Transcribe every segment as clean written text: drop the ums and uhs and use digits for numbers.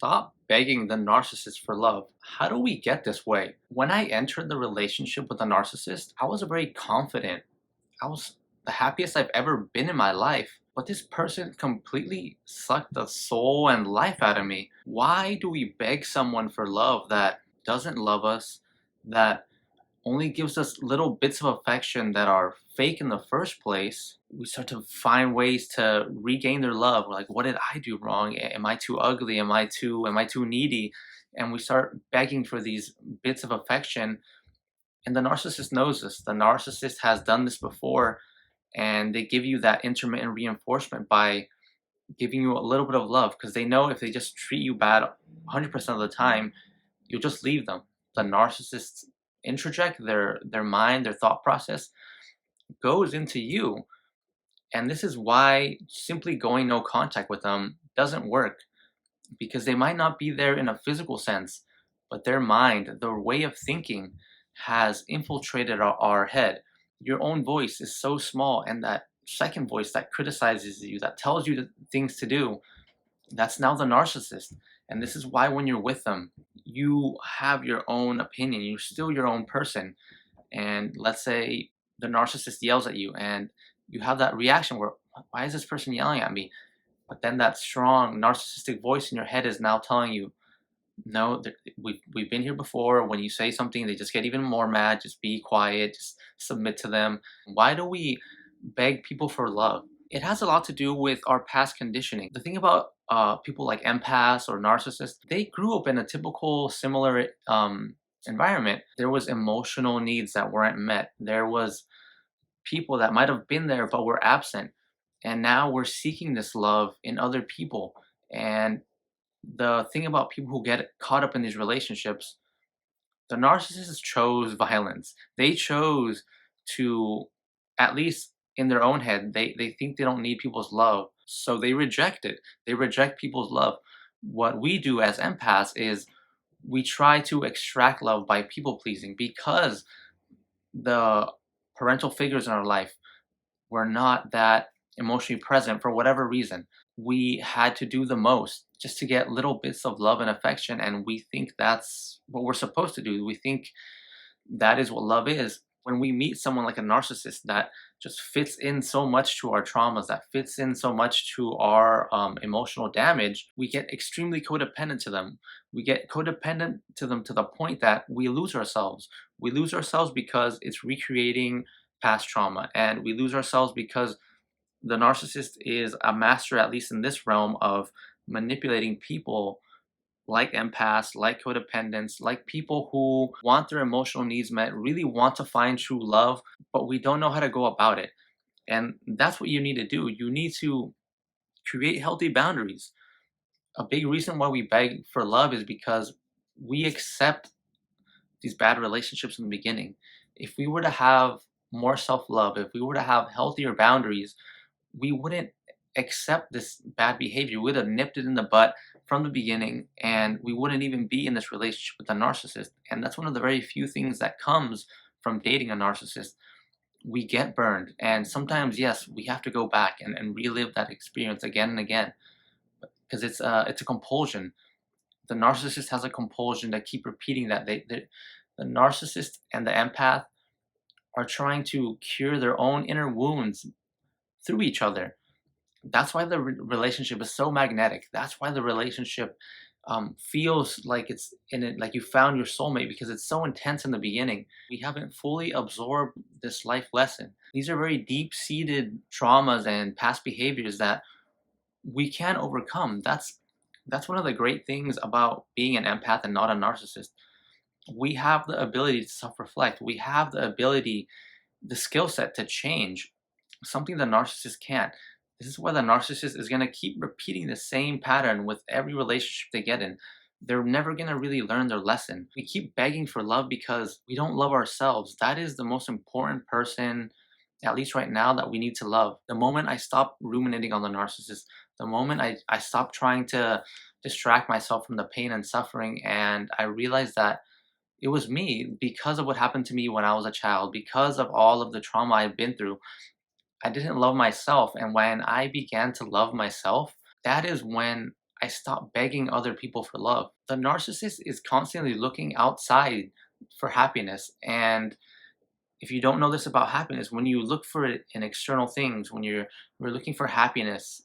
Stop begging the narcissist for love. How do we get this way? When I entered the relationship with a narcissist, I was very confident. I was the happiest I've ever been in my life. But this person completely sucked the soul and life out of me. Why do we beg someone for love that doesn't love us, that only gives us little bits of affection that are fake in the first place? We start to find ways to regain their love. Like, what did I do wrong? Am I too ugly? Am I too needy? And we start begging for these bits of affection. And the narcissist knows this. The narcissist has done this before, and they give you that intermittent reinforcement by giving you a little bit of love because they know if they just treat you bad 100% of the time, you'll just leave them. The narcissists introject their mind, their thought process goes into you. And this is why simply going no contact with them doesn't work, because they might not be there in a physical sense, but their mind, their way of thinking has infiltrated our head. Your own voice is so small, and that second voice that criticizes you, that tells you the things to do, that's now the narcissist. And this is why when you're with them, you have your own opinion. You're still your own person. And let's say the narcissist yells at you and you have that reaction where, why is this person yelling at me? But then that strong narcissistic voice in your head is now telling you, no, we've been here before. When you say something, they just get even more mad. Just be quiet. Just submit to them. Why do we beg people for love? It has a lot to do with our past conditioning. The thing about people like empaths or narcissists, they grew up in a typical similar environment. There was emotional needs that weren't met. There was people that might have been there but were absent. And now we're seeking this love in other people. And the thing about people who get caught up in these relationships, the narcissists chose violence. They chose to, at least in their own head, they think they don't need people's love. So they reject it. They reject people's love. What we do as empaths is we try to extract love by people pleasing because the parental figures in our life were not that emotionally present for whatever reason. We had to do the most just to get little bits of love and affection, and we think that's what we're supposed to do. We think that is what love is. When we meet someone like a narcissist that just fits in so much to our traumas, that fits in so much to our emotional damage, we get extremely codependent to them. We get codependent to them to the point that we lose ourselves. We lose ourselves because it's recreating past trauma, and we lose ourselves because the narcissist is a master, at least in this realm, of manipulating people like empaths, like codependents, like people who want their emotional needs met, really want to find true love, but we don't know how to go about it. And that's what you need to do. You need to create healthy boundaries. A big reason why we beg for love is because we accept these bad relationships in the beginning. If we were to have more self love, if we were to have healthier boundaries, we wouldn't accept this bad behavior. We would have nipped it in the butt from the beginning, and we wouldn't even be in this relationship with a narcissist. And that's one of the very few things that comes from dating a narcissist. We get burned, and sometimes, yes, we have to go back and relive that experience again and again, because it's a compulsion. The narcissist has a compulsion to keep repeating that. The narcissist and the empath are trying to cure their own inner wounds through each other. That's why the relationship is so magnetic. That's why the relationship feels like it's in it, like you found your soulmate, because it's so intense in the beginning. We haven't fully absorbed this life lesson. These are very deep seated traumas and past behaviors that we can overcome. That's one of the great things about being an empath and not a narcissist. We have the ability to self reflect. We have the ability, the skill set to change, something the narcissist can't. This is why the narcissist is going to keep repeating the same pattern with every relationship they get in. They're never going to really learn their lesson. We keep begging for love because we don't love ourselves. That is the most important person, at least right now, that we need to love. The moment I stop ruminating on the narcissist, the moment I stop trying to distract myself from the pain and suffering, and I realize that it was me because of what happened to me when I was a child, because of all of the trauma I've been through. I didn't love myself. And when I began to love myself, that is when I stopped begging other people for love. The narcissist is constantly looking outside for happiness. And if you don't know this about happiness, when you look for it in external things, when we're looking for happiness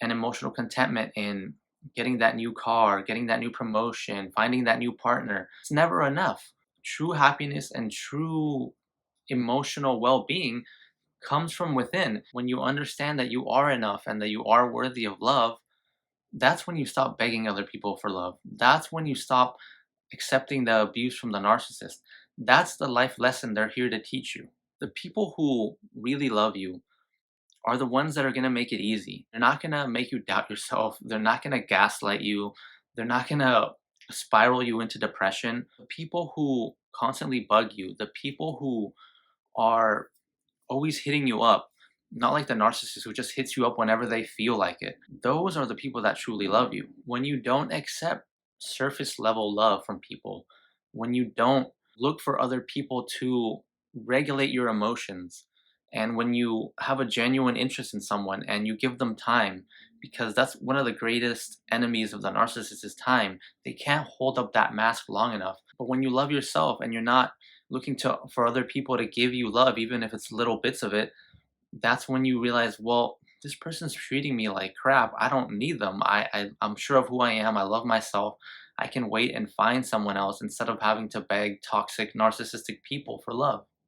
and emotional contentment in getting that new car, getting that new promotion, finding that new partner, it's never enough. True happiness and true emotional well being comes from within. When you understand that you are enough and that you are worthy of love, that's when you stop begging other people for love. That's when you stop accepting the abuse from the narcissist. That's the life lesson they're here to teach you. The people who really love you are the ones that are going to make it easy. They're not going to make you doubt yourself. They're not going to gaslight you. They're not going to spiral you into depression. The people who constantly bug you, the people who are always hitting you up, not like the narcissist who just hits you up whenever they feel like it. Those are the people that truly love you. When you don't accept surface level love from people, when you don't look for other people to regulate your emotions, and when you have a genuine interest in someone and you give them time, because that's one of the greatest enemies of the narcissist is time. They can't hold up that mask long enough. But when you love yourself and you're not looking to for other people to give you love, even if it's little bits of it, that's when you realize, well, this person's treating me like crap. I don't need them. I'm sure of who I am. I love myself. I can wait and find someone else instead of having to beg toxic, narcissistic people for love.